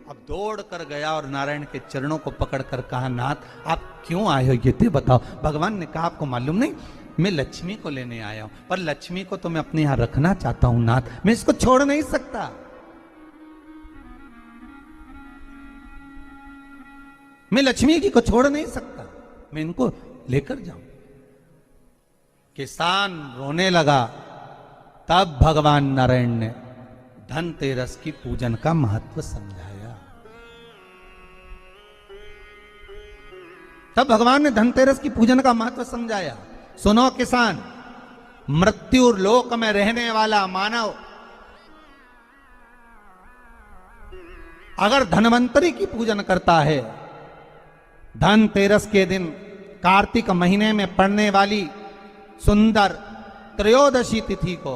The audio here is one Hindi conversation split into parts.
अब दौड़ कर गया और नारायण के चरणों को पकड़कर कहा, नाथ आप क्यों आए हो ये तो बताओ। भगवान ने कहा, आपको मालूम नहीं, मैं लक्ष्मी को लेने आया हूं, पर लक्ष्मी को तो मैं अपने यहां रखना चाहता हूं नाथ, मैं इसको छोड़ नहीं सकता। मैं लक्ष्मी जी को छोड़ नहीं सकता, मैं इनको लेकर जाऊं। किसान रोने लगा। तब भगवान नारायण ने धनतेरस की पूजन का महत्व समझाया। तब भगवान ने धनतेरस की पूजन का महत्व समझाया। सुनो किसान, मृत्यु लोक में रहने वाला मानव अगर धनवंतरी की पूजन करता है, धनतेरस के दिन कार्तिक महीने में पड़ने वाली सुंदर त्रयोदशी तिथि को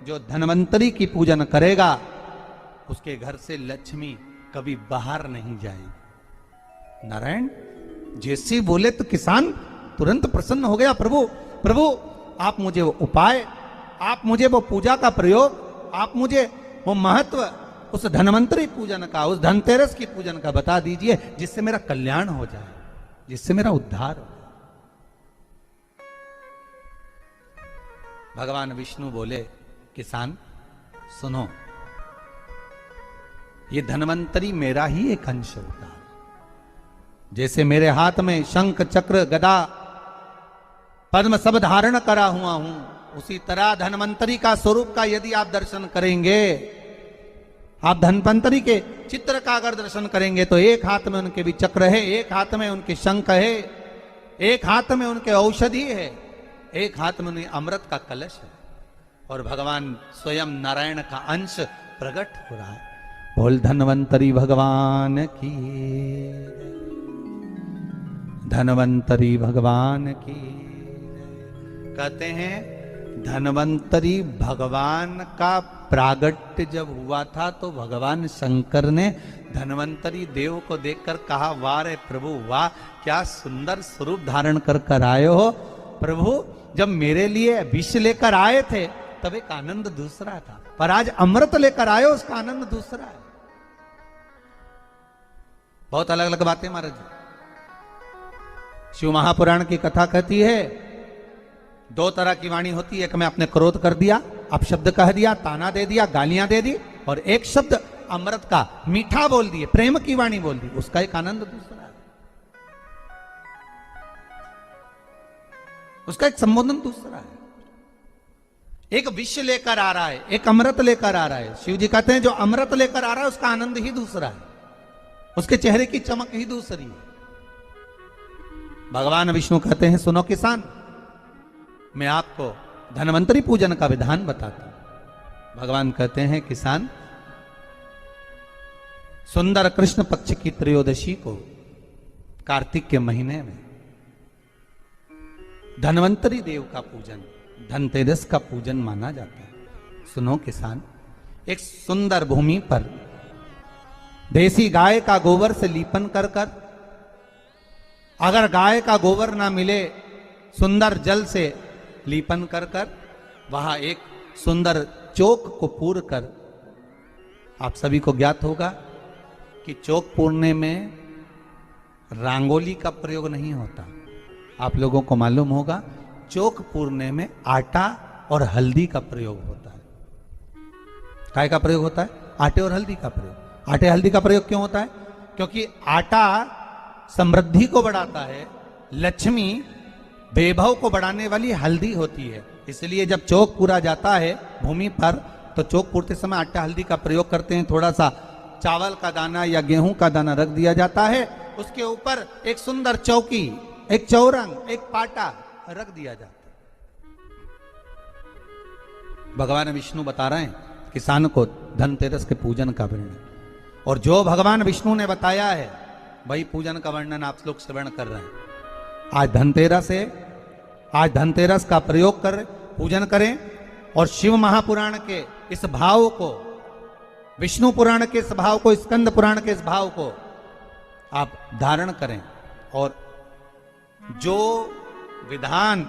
जो धनवंतरी की पूजन करेगा, उसके घर से लक्ष्मी कभी बाहर नहीं जाएगी। नारायण जैसे बोले तो किसान तुरंत प्रसन्न हो गया। प्रभु प्रभु आप मुझे वो उपाय, आप मुझे वो पूजा का प्रयोग, आप मुझे वो महत्व उस धनवंतरी पूजन का, उस धनतेरस की पूजन का बता दीजिए, जिससे मेरा कल्याण हो जाए, जिससे मेरा उद्धार हो। भगवान विष्णु बोले, किसान सुनो, ये धनवंतरी मेरा ही एक अंश होता है। जैसे मेरे हाथ में शंख चक्र गदा पद्म सब धारण करा हुआ हूं, उसी तरह धनवंतरी का स्वरूप का यदि आप दर्शन करेंगे, आप धनवंतरी के चित्र का अगर दर्शन करेंगे, तो एक हाथ में उनके भी चक्र है, एक हाथ में उनके शंख है, एक हाथ में उनके औषधि है, एक हाथ में उन्हें अमृत का कलश है, और भगवान स्वयं नारायण का अंश प्रकट हो रहा है। बोल धनवंतरी भगवान की, धनवंतरी भगवान की। कहते हैं धनवंतरी भगवान का प्रागट्य जब हुआ था, तो भगवान शंकर ने धनवंतरी देव को देखकर कहा, वाह रे प्रभु वाह, क्या सुंदर स्वरूप धारण कर कर आए हो प्रभु। जब मेरे लिए विष लेकर आए थे तब एक आनंद दूसरा था, पर आज अमृत लेकर आए हो, उसका आनंद दूसरा है। बहुत अलग अलग बातें महाराज। शिव महापुराण की कथा कहती है, दो तरह की वाणी होती है, एक में आपने क्रोध कर दिया, अपशब्द कह दिया, ताना दे दिया, गालियां दे दी, और एक शब्द अमृत का मीठा बोल दिए, प्रेम की वाणी बोल दी, उसका एक आनंद दूसरा है, उसका एक संबोधन दूसरा है। एक विष लेकर आ रहा है, एक अमृत लेकर आ रहा है। शिव जी कहते हैं जो अमृत लेकर आ रहा है उसका आनंद ही दूसरा है, उसके चेहरे की चमक ही दूसरी है। भगवान विष्णु कहते हैं, सुनो किसान, मैं आपको धनवंतरी पूजन का विधान बताता हूं। भगवान कहते हैं, किसान सुंदर कृष्ण पक्ष की त्रयोदशी को कार्तिक के महीने में धनवंतरी देव का पूजन, धनतेरस का पूजन माना जाता है। सुनो किसान, एक सुंदर भूमि पर देसी गाय का गोबर से लीपन कर कर, अगर गाय का गोबर ना मिले, सुंदर जल से लीपन कर कर, वहां एक सुंदर चौक को पूर कर, आप सभी को ज्ञात होगा कि चौक पूरने में रंगोली का प्रयोग नहीं होता। आप लोगों को मालूम होगा चौक पूरने में आटा और हल्दी का प्रयोग होता है। काय का प्रयोग होता है? आटे और हल्दी का प्रयोग। आटे हल्दी का प्रयोग क्यों होता है? क्योंकि आटा समृद्धि को बढ़ाता है, लक्ष्मी वैभव को बढ़ाने वाली हल्दी होती है। इसलिए जब चौक पूरा जाता है भूमि पर, तो चौक पूरते समय आटा हल्दी का प्रयोग करते हैं। थोड़ा सा चावल का दाना या गेहूं का दाना रख दिया जाता है, उसके ऊपर एक सुंदर चौकी, एक चौरंग, एक पाटा रख दिया जाता है। भगवान विष्णु बता रहे हैं किसान को धनतेरस के पूजन का वर्णन, और जो भगवान विष्णु ने बताया है वही पूजन का वर्णन आप लोग श्रवण कर रहे हैं। आज धनतेरस है, आज धनतेरस का प्रयोग कर पूजन करें, और शिव महापुराण के इस भाव को, विष्णु पुराण के इस भाव को, स्कंद पुराण के इस भाव को आप धारण करें, और जो विधान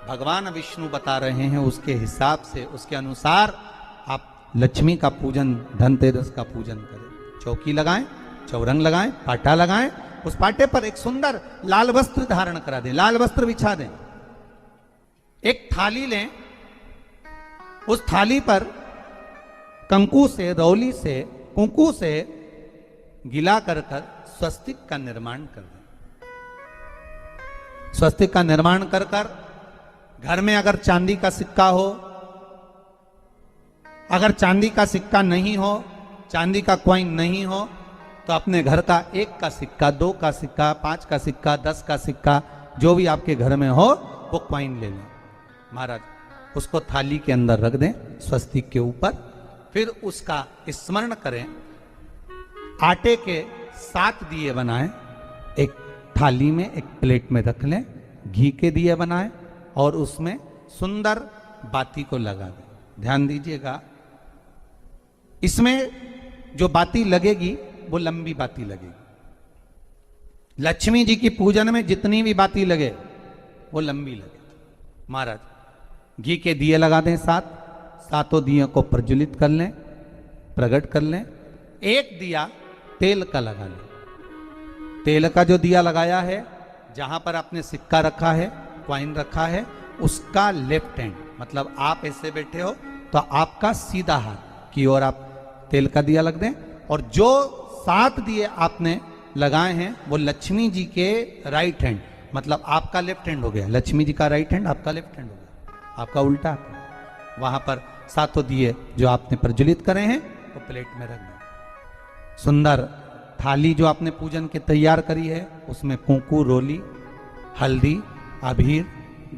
भगवान विष्णु बता रहे हैं उसके हिसाब से, उसके अनुसार आप लक्ष्मी का पूजन, धनतेरस का पूजन करें। चौकी लगाएं, चौरंग लगाएं, पाटा लगाएं, उस पाटे पर एक सुंदर लाल वस्त्र धारण करा दें, लाल वस्त्र बिछा दें। एक थाली लें, उस थाली पर कंकु से, रौली से, कुंकू से गिला कर स्वस्तिक का निर्माण कर दें। स्वस्तिक का निर्माण कर घर में अगर चांदी का सिक्का हो, अगर चांदी का सिक्का नहीं हो, चांदी का कॉइन नहीं हो, तो अपने घर का 1 का सिक्का, 2 का सिक्का, 5 का सिक्का, 10 का सिक्का, जो भी आपके घर में हो वो कॉइन ले लें महाराज, उसको थाली के अंदर रख दें स्वस्तिक के ऊपर। फिर उसका स्मरण करें, आटे के 7 दिए बनाएं, एक थाली में, एक प्लेट में रख लें, घी के दिए बनाएं और उसमें सुंदर बाती को लगा दें। ध्यान दीजिएगा, इसमें जो बाती लगेगी वो लंबी बाती लगेगी। लक्ष्मी जी की पूजन में जितनी भी बाती लगे वो लंबी लगे। महाराज घी के दिए लगा दें 7, 7 दियों को प्रज्वलित कर लें, प्रकट कर लें। एक दिया तेल का लगा लें। तेल का जो दिया लगाया है, जहां पर आपने सिक्का रखा है, कॉइन रखा है, उसका लेफ्ट हैंड, मतलब आप ऐसे बैठे हो तो आपका सीधा हाथ की ओर आप तेल का दिया लग दें। और जो 7 दिए आपने लगाए हैं वो लक्ष्मी जी के राइट हैंड, मतलब आपका लेफ्ट हैंड हो गया, लक्ष्मी जी का राइट हैंड, आपका लेफ्ट हैंड हो गया, आपका उल्टा। वहां पर 7 दिए जो आपने प्रज्वलित करे हैं वो प्लेट में रख दें। सुंदर थाली जो आपने पूजन के तैयार करी है, उसमें कुंकू, रोली, हल्दी, अबीर,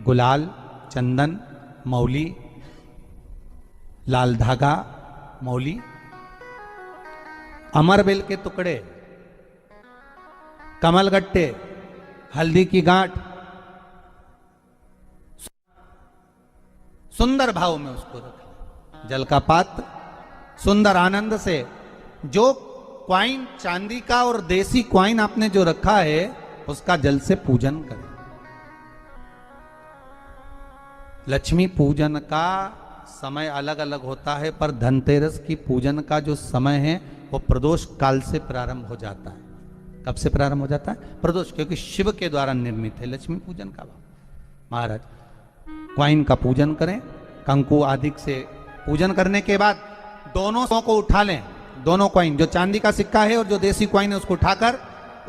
गुलाल, चंदन, मौली, लाल धागा, मौली, अमरबेल के टुकड़े, कमलगट्टे, हल्दी की गांठ, सुंदर भाव में उसको रखें। जल का पात्र सुंदर आनंद से, जो क्वाइन चांदी का और देसी क्वाइन आपने जो रखा है उसका जल से पूजन करें। लक्ष्मी पूजन का समय अलग अलग होता है, पर धनतेरस की पूजन का जो समय है वो प्रदोष काल से प्रारंभ हो जाता है। कब से प्रारंभ हो जाता है? प्रदोष, क्योंकि शिव के द्वारा निर्मित है लक्ष्मी पूजन का भाव। महाराज क्वाइन का पूजन करें, कंकु आदि से पूजन करने के बाद दोनों को उठा लें। दोनों क्वाइन, जो चांदी का सिक्का है और जो देसी क्वाइन है, उसको उठाकर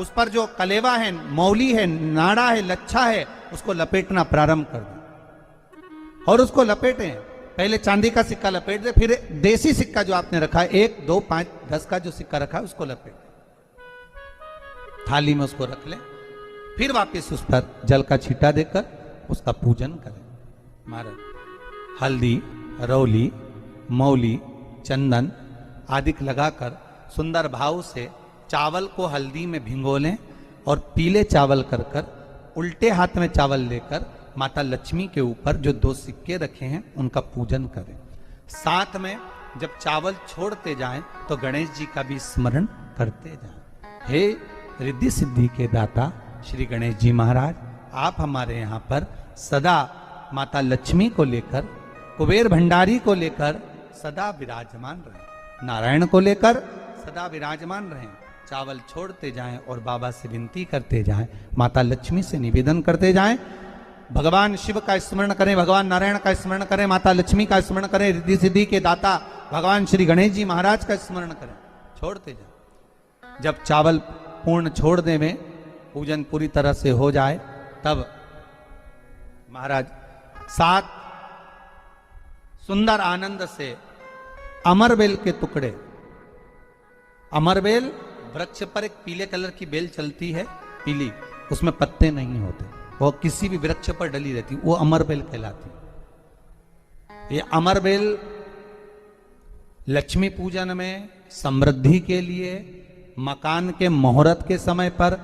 उस पर जो कलेवा है, मौली है, नाड़ा है, लच्छा है, उसको लपेटना प्रारंभ कर दें और उसको लपेटें। पहले चांदी का सिक्का लपेट दे, फिर देसी सिक्का जो आपने रखा है, 1, 2, 5, 10 का जो सिक्का रखा है उसको लपेट थाली में, उसको रख लें। फिर वापस उस पर जल का छींटा देकर उसका पूजन करें। महाराज हल्दी, रौली, मौली, चंदन आदि लगाकर सुंदर भाव से चावल को हल्दी में भिगो लें और पीले चावल कर उल्टे हाथ में चावल लेकर माता लक्ष्मी के ऊपर जो 2 सिक्के रखे हैं उनका पूजन करें। साथ में जब चावल छोड़ते जाएं तो गणेश जी का भी स्मरण करते जाएं। हे रिद्धि सिद्धि के दाता श्री गणेश जी महाराज, आप हमारे यहाँ पर सदा माता लक्ष्मी को लेकर, कुबेर भंडारी को लेकर सदा विराजमान रहें, नारायण को लेकर सदा विराजमान रहें। चावल छोड़ते जाएं और बाबा से विनती करते जाएं, माता लक्ष्मी से निवेदन करते जाएं। भगवान शिव का स्मरण करें, भगवान नारायण का स्मरण करें, माता लक्ष्मी का स्मरण करें, रिद्धि सिद्धि के दाता भगवान श्री गणेश जी महाराज का स्मरण करें, छोड़ते जाएं। जब चावल पूर्ण छोड़ दे में पूजन पूरी तरह से हो जाए, तब महाराज 7 सुंदर आनंद से अमरबेल के टुकड़े, अमरबेल वृक्ष पर एक पीले कलर की बेल चलती है, पीली, उसमें पत्ते नहीं होते, वो किसी भी वृक्ष पर डली रहती, वो अमरबेल कहलाती। ये अमरबेल लक्ष्मी पूजन में, समृद्धि के लिए, मकान के मुहूर्त के समय पर,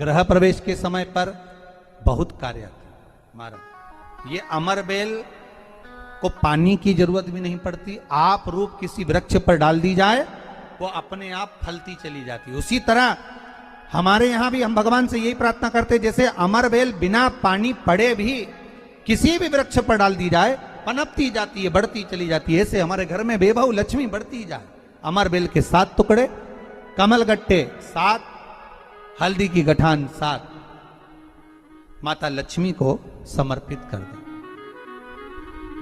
गृह प्रवेश के समय पर बहुत कार्य आते हैं। महाराज ये अमरबेल को पानी की जरूरत भी नहीं पड़ती, आप रूप किसी वृक्ष पर डाल दी जाए वो अपने आप फलती चली जाती है। उसी तरह हमारे यहां भी हम भगवान से यही प्रार्थना करते हैं, जैसे अमरबेल बिना पानी पड़े भी किसी भी वृक्ष पर डाल दी जाए पनपती जाती है, बढ़ती चली जाती है। ऐसे हमारे घर में बेभव लक्ष्मी बढ़ती जाए। अमरबेल के 7 टुकड़े कमल गट्टे 7, हल्दी की गठान 7 माता लक्ष्मी को समर्पित कर दें।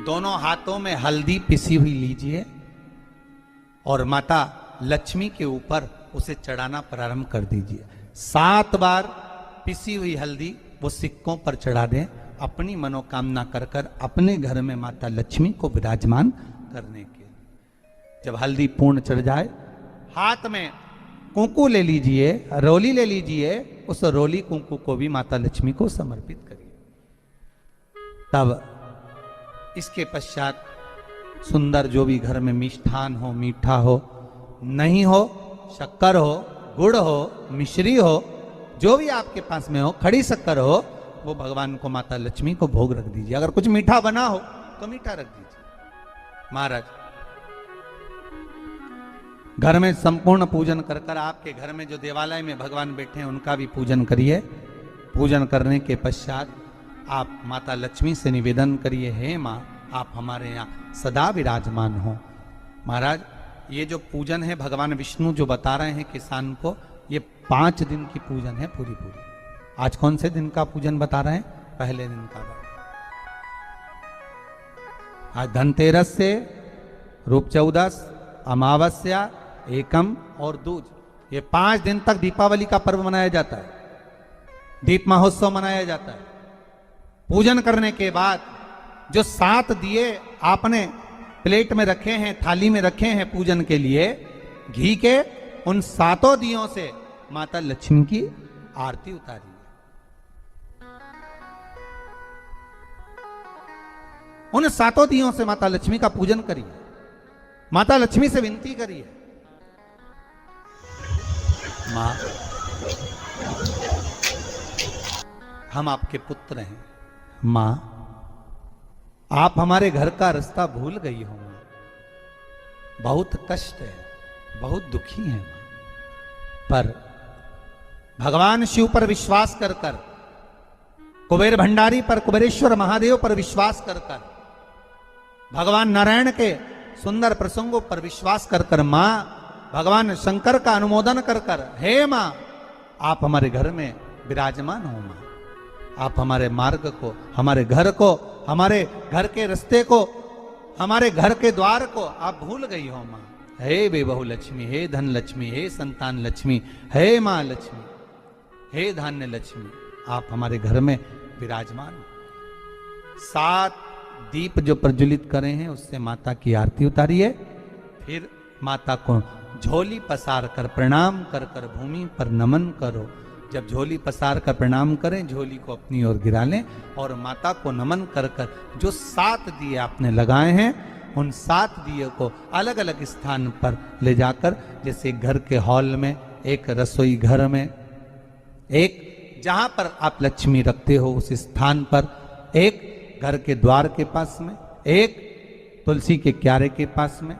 दोनों हाथों में हल्दी पिसी हुई लीजिए और माता लक्ष्मी के ऊपर उसे चढ़ाना प्रारंभ कर दीजिए। 7 बार पिसी हुई हल्दी वो सिक्कों पर चढ़ा दें, अपनी मनोकामना कर कर अपने घर में माता लक्ष्मी को विराजमान करने के। जब हल्दी पूर्ण चढ़ जाए, हाथ में कुंकू ले लीजिए, रोली ले लीजिए, उस रोली कुंकू को भी माता लक्ष्मी को समर्पित करिए। तब इसके पश्चात सुंदर जो भी घर में मिष्ठान हो, मीठा हो, नहीं हो, शक्कर हो, गुड़ हो, मिश्री हो, जो भी आपके पास में हो, खड़ी शक्कर हो, वो भगवान को माता लक्ष्मी को भोग रख दीजिए। अगर कुछ मीठा बना हो तो मीठा रख दीजिए। महाराज घर में संपूर्ण पूजन कर कर आपके घर में जो देवालय में भगवान बैठे हैं उनका भी पूजन करिए। पूजन करने के पश्चात आप माता लक्ष्मी से निवेदन करिए, हे माँ आप हमारे यहाँ सदा विराजमान हो। महाराज ये जो पूजन है भगवान विष्णु जो बता रहे हैं किसान को, ये 5 दिन की पूजन है पूरी। आज कौन से दिन का पूजन बता रहे हैं? पहले दिन का। आज धनतेरस से रूप चौदस, अमावस्या, एकम और दूज, ये 5 दिन तक दीपावली का पर्व मनाया जाता है, दीप महोत्सव मनाया जाता है। पूजन करने के बाद जो 7 दिए आपने प्लेट में रखे हैं, थाली में रखे हैं पूजन के लिए, घी के, उन 7 दियों से माता लक्ष्मी की आरती उतारिए। उन 7 दियों से माता लक्ष्मी का पूजन करिए। माता लक्ष्मी से विनती करिए, मां हम आपके पुत्र हैं, मां आप हमारे घर का रास्ता भूल गई हो, बहुत कष्ट है, बहुत दुखी है, पर भगवान शिव पर विश्वास कर कर, कुबेर भंडारी पर, कुबेरेश्वर महादेव पर विश्वास कर कर, भगवान नारायण के सुंदर प्रसंगों पर विश्वास कर कर, मां भगवान शंकर का अनुमोदन कर कर, हे मां आप हमारे घर में विराजमान हो। मां आप हमारे मार्ग को, हमारे घर को, हमारे घर के रास्ते को, हमारे घर के द्वार को आप भूल गई हो। मां हे बेबहू लक्ष्मी, हे धन लक्ष्मी, हे संतान लक्ष्मी, हे मां लक्ष्मी, हे धान्य लक्ष्मी आप हमारे घर में विराजमान हो। 7 दीप जो प्रज्वलित करे हैं उससे माता की आरती उतारिए। फिर माता को झोली पसार कर प्रणाम कर कर भूमि पर नमन करो। जब झोली पसार कर प्रणाम करें, झोली को अपनी ओर गिरा लें और माता को नमन कर कर जो 7 दिए आपने लगाए हैं उन 7 दिए को अलग अलग स्थान पर ले जाकर, जैसे घर के हॉल में, एक रसोई घर में, एक जहां पर आप लक्ष्मी रखते हो उस स्थान पर, एक घर के द्वार के पास में, एक तुलसी के क्यारे के पास में,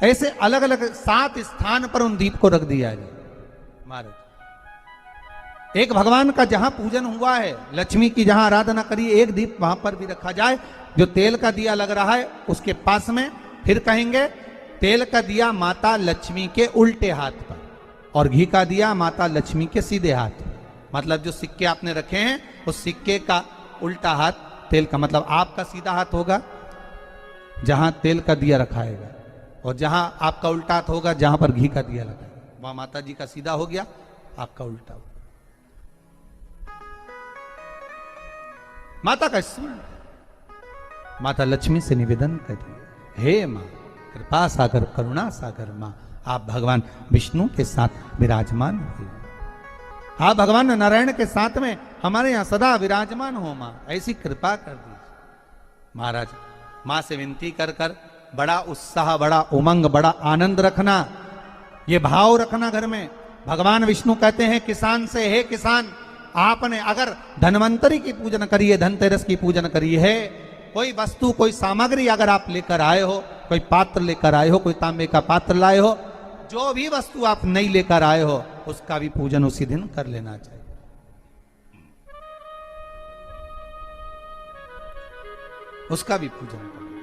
ऐसे अलग अलग 7 स्थान पर उन दीप को रख दिया जाए। महाराज एक भगवान का जहां पूजन हुआ है, लक्ष्मी की जहां आराधना करिए, एक दीप वहां पर भी रखा जाए। जो तेल का दिया लग रहा है उसके पास में, फिर कहेंगे तेल का दिया माता लक्ष्मी के उल्टे हाथ पर और घी का दिया माता लक्ष्मी के सीधे हाथ पर। मतलब जो सिक्के आपने रखे हैं उस सिक्के का उल्टा हाथ तेल का, मतलब आपका सीधा हाथ होगा जहां तेल का दिया रखाएगा, और जहां आपका उल्टा हाथ होगा जहां पर घी का दिया लगाएगा, वहां माता जी का सीधा हो गया, आपका उल्टा हो। माता का स्मरण, माता लक्ष्मी से निवेदन करिए, हे मां कृपा सागर, करुणा सागर, मां आप भगवान विष्णु के साथ विराजमान हुए, आप भगवान नारायण के साथ में हमारे यहां सदा विराजमान हो। मां ऐसी कृपा कर दीजिए। महाराज मां से विनती कर कर बड़ा उत्साह, बड़ा उमंग, बड़ा आनंद रखना, ये भाव रखना घर में। भगवान विष्णु कहते हैं किसान से, हे किसान आपने अगर धनवंतरी की पूजन करिए, धनतेरस की पूजन करिए है, कोई वस्तु, कोई सामग्री अगर आप लेकर आए हो, कोई पात्र लेकर आए हो, कोई तांबे का पात्र लाए हो, जो भी वस्तु आप नहीं लेकर आए हो उसका भी पूजन उसी दिन कर लेना चाहिए। उसका भी पूजन करना चाहिए।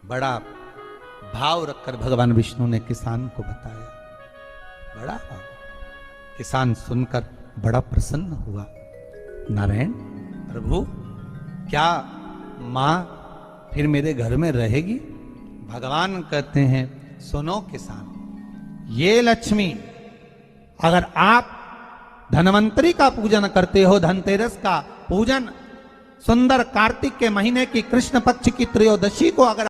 बड़ा भाव रखकर भगवान विष्णु ने किसान को बताया। बड़ा किसान सुनकर बड़ा प्रसन्न हुआ। नारायण प्रभु, क्या मां फिर मेरे घर में रहेगी? भगवान कहते हैं, सुनो किसान, ये लक्ष्मी, अगर आप धनवंतरी का पूजन करते हो, धनतेरस का पूजन, सुंदर कार्तिक के महीने की कृष्ण पक्ष की त्रयोदशी को अगर